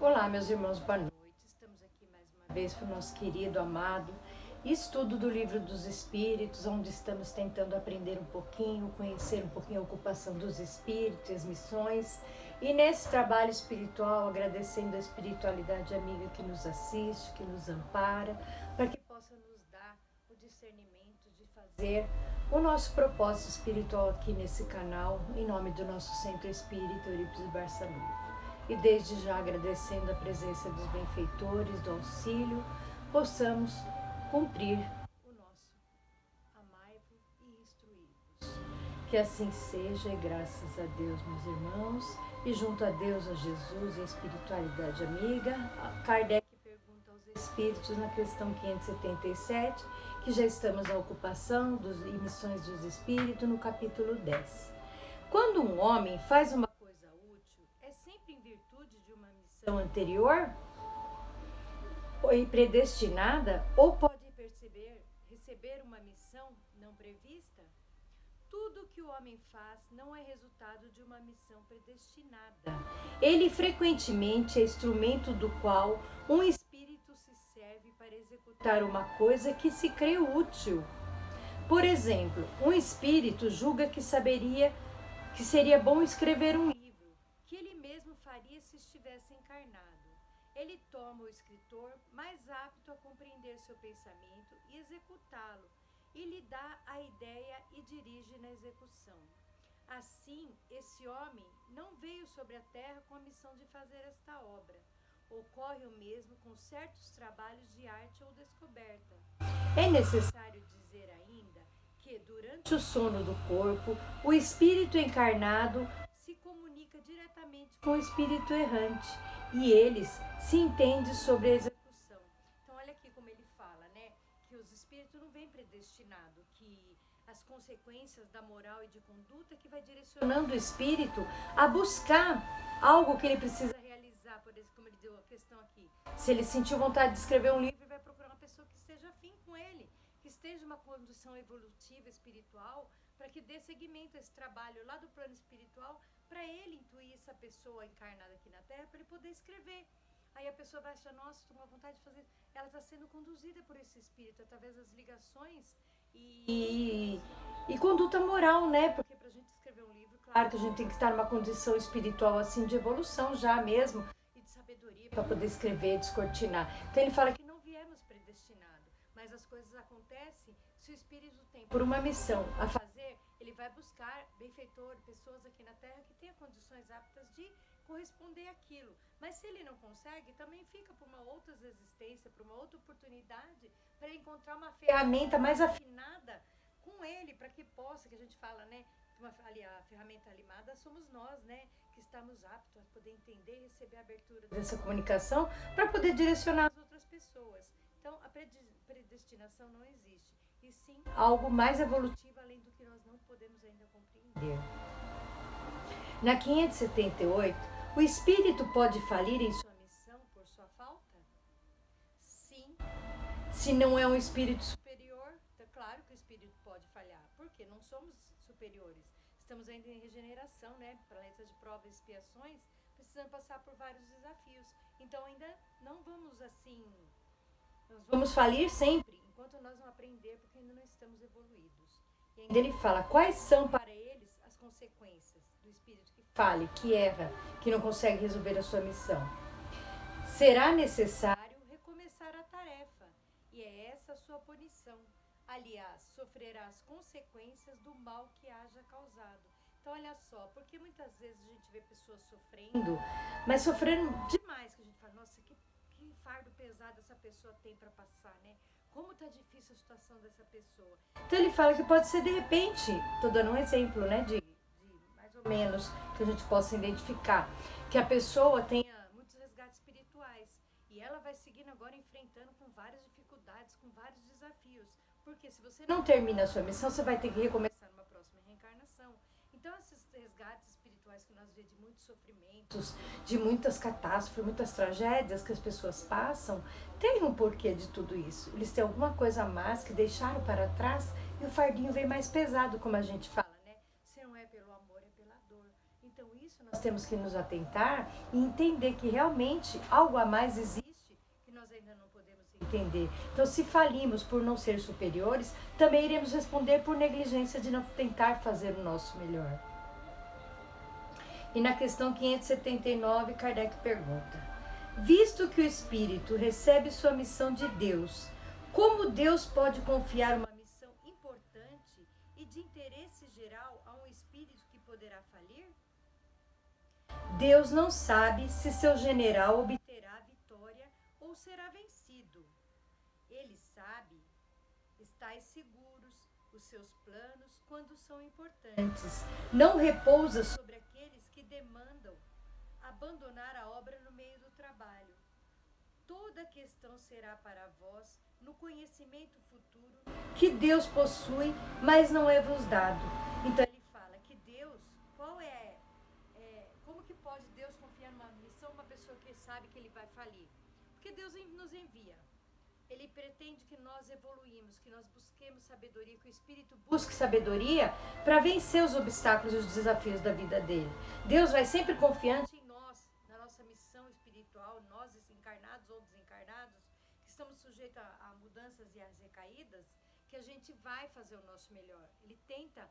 Olá, meus irmãos, boa noite. Estamos aqui mais uma vez para o nosso querido, amado estudo do Livro dos Espíritos, onde estamos tentando aprender um pouquinho, conhecer um pouquinho a ocupação dos espíritos, as missões. E nesse trabalho espiritual, agradecendo a espiritualidade amiga que nos assiste, que nos ampara, para que possa nos dar o discernimento de fazer o nosso propósito espiritual aqui nesse canal, em nome do nosso Centro Espírita Eurípides Barçanufo. E desde já agradecendo a presença dos benfeitores, do auxílio, possamos cumprir o nosso amai-vos e instruí-vos. Que assim seja, e graças a Deus, meus irmãos, e junto a Deus, a Jesus e a espiritualidade amiga, Kardec pergunta aos espíritos na questão 577, que já estamos na ocupação e missões dos espíritos, no capítulo 10. Quando um homem faz uma coisa útil, é sempre em virtude de uma missão anterior e predestinada, ou pode receber uma missão não prevista? Tudo que o homem faz não é resultado de uma missão predestinada. Ele frequentemente é instrumento do qual um espírito se serve para executar uma coisa que se crê útil. Por exemplo, um espírito julga que seria bom escrever um livro, que ele mesmo faria se estivesse encarnado. Ele toma o escritor mais apto a compreender seu pensamento e executá-lo, e lhe dá a ideia e dirige na execução. Assim, esse homem não veio sobre a terra com a missão de fazer esta obra. Ocorre o mesmo com certos trabalhos de arte ou descoberta. É necessário dizer ainda que, durante o sono do corpo, o espírito encarnado se comunica diretamente com o espírito errante e eles se entendem sobre a execução. Então, olha aqui como ele fala, né? Que os espíritos não vêm predestinados, que as consequências da moral e de conduta que vai direcionando o espírito a buscar algo que ele precisa realizar, por exemplo, como ele deu a questão aqui. Se ele sentiu vontade de escrever um livro, ele vai procurar uma pessoa que esteja afim com ele, que esteja uma condição evolutiva, espiritual, para que dê seguimento a esse trabalho lá do plano espiritual, para ele intuir essa pessoa encarnada aqui na Terra, para ele poder escrever. Aí a pessoa vai achar, nossa, estou com vontade de fazer. Ela está sendo conduzida por esse espírito, através das ligações e conduta moral, né? Porque para a gente escrever um livro, claro que a gente tem que estar numa condição espiritual, assim, de evolução já mesmo, e de sabedoria para poder escrever, descortinar. Então ele fala que não viemos predestinados, mas as coisas acontecem se o espírito tem por uma missão a fazer, ele vai buscar benfeitor, pessoas aqui na Terra que tenham condições aptas de corresponder àquilo. Mas se ele não consegue, também fica por uma outra existência, por uma outra oportunidade, para encontrar uma ferramenta mais afinada com ele, para que possa, que a gente fala, né? A ferramenta limada somos nós, né? Que estamos aptos a poder entender e receber a abertura dessa comunicação para poder direcionar as outras pessoas. Então, a predestinação não existe. E sim, algo mais evolutivo, além do que nós não podemos ainda compreender. Na 578, o espírito pode falir em sua missão por sua falta? Sim. Se não é um espírito superior, é claro que o espírito pode falhar, porque não somos superiores. Estamos ainda em regeneração, né? Planetas de provas e expiações, precisamos passar por vários desafios. Então ainda não vamos assim, nós vamos falir sempre, enquanto nós não aprender, porque ainda não estamos evoluídos. E ainda ele fala, quais são para eles as consequências do espírito que fale, que erra, que não consegue resolver a sua missão? Será necessário recomeçar a tarefa, e é essa a sua punição. Aliás, sofrerá as consequências do mal que haja causado. Então, olha só, porque muitas vezes a gente vê pessoas sofrendo, mas sofrendo demais, que a gente fala, nossa, que fardo pesado essa pessoa tem para passar, né? Como tá difícil a situação dessa pessoa. Então ele fala que pode ser de repente, tô dando um exemplo, né, de mais ou menos que a gente possa identificar, que a pessoa tenha muitos resgates espirituais e ela vai seguindo agora enfrentando com várias dificuldades, com vários desafios, porque se você não termina a sua missão, você vai ter que recomeçar numa próxima reencarnação. Então esses resgates espirituais que nós vemos de muitos sofrimentos, de muitas catástrofes, muitas tragédias que as pessoas passam, tem um porquê de tudo isso. Eles têm alguma coisa a mais que deixaram para trás e o fardinho vem mais pesado, como a gente fala, né? Se não é pelo amor, é pela dor. Então isso nós temos que nos atentar e entender que realmente algo a mais existe que nós ainda não podemos entender. Então, se falimos por não ser superiores, também iremos responder por negligência de não tentar fazer o nosso melhor. E na questão 579, Kardec pergunta: visto que o espírito recebe sua missão de Deus, como Deus pode confiar uma missão importante e de interesse geral a um espírito que poderá falir? Deus não sabe se seu general obterá a vitória ou será vencido. Ele sabe, estais seguros, os seus planos quando são importantes. Não repousa sobre aqueles que demandam abandonar a obra no meio do trabalho. Toda a questão será para vós no conhecimento futuro que Deus possui, mas não é vos dado. Então ele fala que Deus, como que pode Deus confiar numa missão uma pessoa que sabe que ele vai falir? Porque Deus nos envia. Ele pretende que nós evoluímos, que nós busquemos sabedoria, que o Espírito busque sabedoria para vencer os obstáculos e os desafios da vida dele. Deus vai sempre confiante em nós, na nossa missão espiritual, nós encarnados ou desencarnados, que estamos sujeitos a mudanças e às recaídas, que a gente vai fazer o nosso melhor. Ele tenta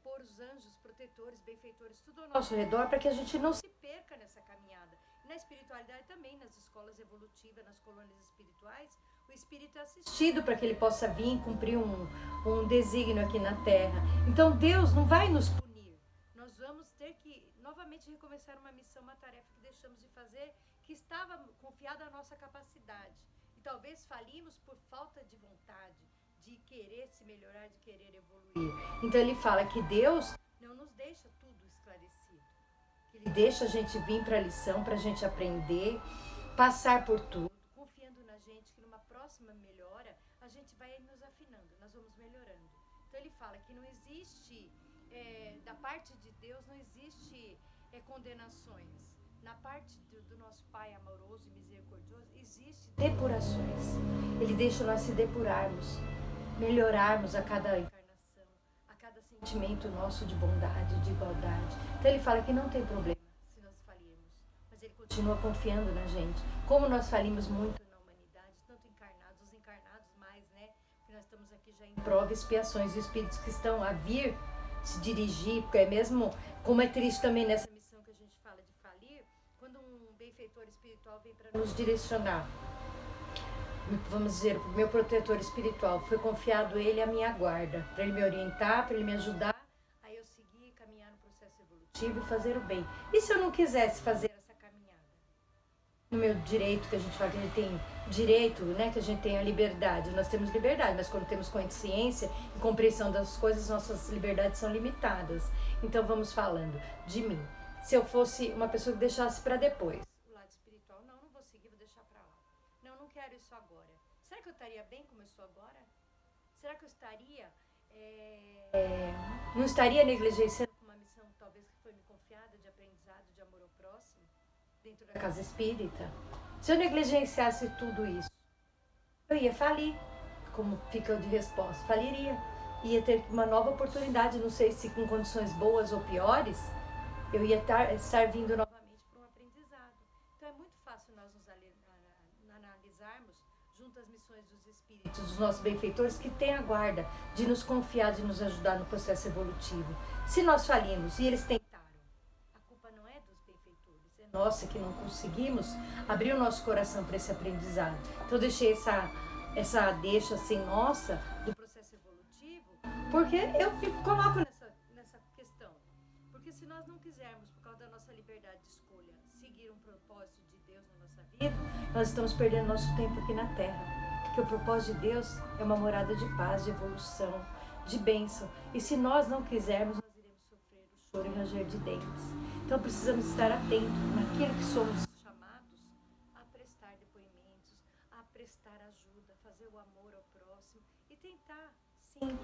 pôr os anjos, protetores, benfeitores, tudo ao nosso redor para que a gente não se perca nessa caminhada. E na espiritualidade também, nas escolas evolutivas, nas colônias espirituais, o espírito é assistido para que ele possa vir cumprir um desígnio aqui na Terra. Então Deus não vai nos punir. Nós vamos ter que novamente recomeçar uma missão, uma tarefa que deixamos de fazer, que estava confiada à nossa capacidade. E talvez falimos por falta de vontade, de querer se melhorar, de querer evoluir. Então ele fala que Deus não nos deixa tudo esclarecido. Que ele deixa a gente vir para a lição, para a gente aprender, passar por tudo, confiando na gente que numa próxima melhora, a gente vai nos afinando, nós vamos melhorando. Então ele fala que não existe, da parte de Deus, não existe condenações. Na parte do nosso Pai amoroso e misericordioso, existe depurações. Ele deixa nós se depurarmos, melhorarmos a cada encarnação, a cada sentimento nosso de bondade, de igualdade. Então ele fala que não tem problema se nós falirmos, mas ele continua confiando na gente. Como nós falimos muito na humanidade, tanto encarnados, os encarnados mais, né? Porque nós estamos aqui já em prova e expiações de espíritos que estão a vir se dirigir, porque é mesmo, como é triste também nessa missão que a gente fala de falir, quando um benfeitor espiritual vem para nos direcionar. Vamos dizer, o meu protetor espiritual, foi confiado ele a minha guarda, para ele me orientar, para ele me ajudar, aí eu seguir, caminhar no processo evolutivo e fazer o bem. E se eu não quisesse fazer essa caminhada? No meu direito, que a gente fala que a gente tem direito, né, que a gente tem a liberdade, nós temos liberdade, mas quando temos consciência e compreensão das coisas, nossas liberdades são limitadas. Então vamos falando de mim. Se eu fosse uma pessoa que deixasse para depois, o lado espiritual, não vou seguir, vou deixar para lá. Não quero isso agora. Será que eu estaria bem como eu sou agora? Será que eu estaria, não estaria negligenciando uma missão talvez que foi me confiada de aprendizado, de amor ao próximo, dentro da casa espírita? Se eu negligenciasse tudo isso, eu ia falir, como fica de resposta, faliria. Ia ter uma nova oportunidade, não sei se com condições boas ou piores, eu ia estar vindo novamente para um aprendizado. Então é muito fácil nós nos analisarmos junto às missões dos espíritos, dos nossos benfeitores, que têm a guarda de nos confiar, de nos ajudar no processo evolutivo. Se nós falimos e eles tentaram, a culpa não é dos benfeitores, é nossa que não conseguimos abrir o nosso coração para esse aprendizado. Então eu deixei essa deixa assim, nossa, do processo evolutivo, porque eu coloco nessa questão. Porque se nós não quisermos, por causa da nossa liberdade de escolha, seguir um propósito de Deus na nossa vida, nós estamos perdendo nosso tempo aqui na Terra. Porque o propósito de Deus é uma morada de paz, de evolução, de bênção. E se nós não quisermos, nós iremos sofrer o choro e ranger de dentes. Então precisamos estar atentos naquilo que somos chamados a prestar depoimentos, a prestar ajuda, fazer o amor ao próximo e tentar, sim,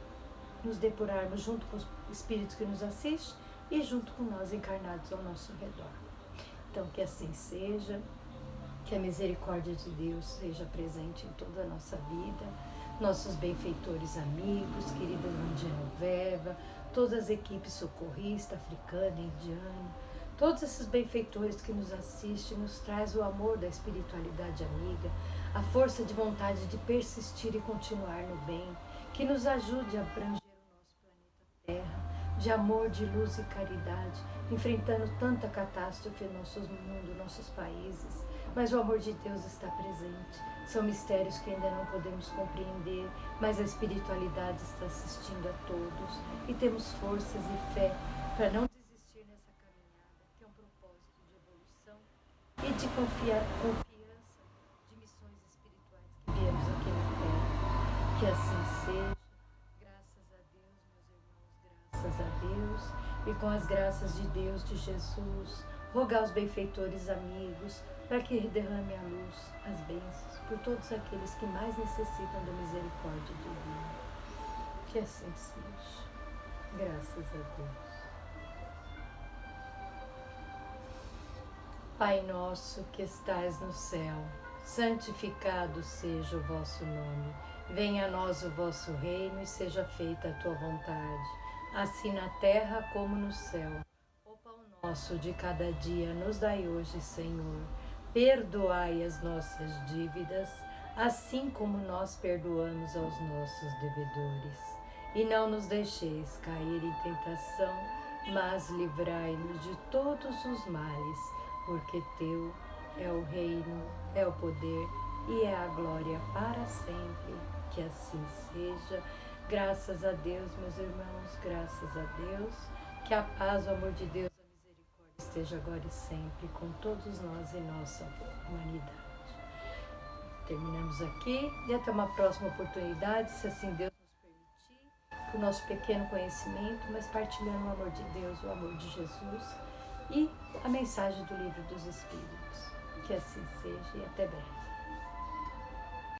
nos depurarmos junto com os espíritos que nos assistem e junto com nós encarnados ao nosso redor. Então que assim seja, que a misericórdia de Deus seja presente em toda a nossa vida, nossos benfeitores amigos, querida irmã Genoveva, todas as equipes socorrista, africana, indiana, Todos esses benfeitores que nos assistem, nos traz o amor da espiritualidade amiga, a força de vontade de persistir e continuar no bem, que nos ajude a abranger o nosso planeta Terra, de amor, de luz e caridade, enfrentando tanta catástrofe no nosso mundo, nossos países. Mas o amor de Deus está presente. São mistérios que ainda não podemos compreender, mas a espiritualidade está assistindo a todos e temos forças e fé para não desistir nessa caminhada, que é um propósito de evolução e de confiança de missões espirituais que viemos aqui na Terra. Que assim seja. Graças a Deus, meus irmãos, graças a Deus. E com as graças de Deus, de Jesus, rogar aos benfeitores amigos para que derrame a luz, as bênçãos, por todos aqueles que mais necessitam da misericórdia divina. Que assim seja. Graças a Deus. Pai nosso que estais no céu, santificado seja o vosso nome. Venha a nós o vosso reino e seja feita a tua vontade, assim na terra como no céu. O pão nosso de cada dia nos dai hoje, Senhor. Perdoai as nossas dívidas, assim como nós perdoamos aos nossos devedores. E não nos deixeis cair em tentação, mas livrai-nos de todos os males, porque teu é o reino, é o poder e é a glória para sempre. Que assim seja. Graças a Deus, meus irmãos, graças a Deus. Que a paz, o amor de Deus, a misericórdia esteja agora e sempre com todos nós e nossa humanidade. Terminamos aqui e até uma próxima oportunidade, se assim Deus nos permitir, com o nosso pequeno conhecimento, mas partilhando o amor de Deus, o amor de Jesus e a mensagem do Livro dos Espíritos. Que assim seja e até breve.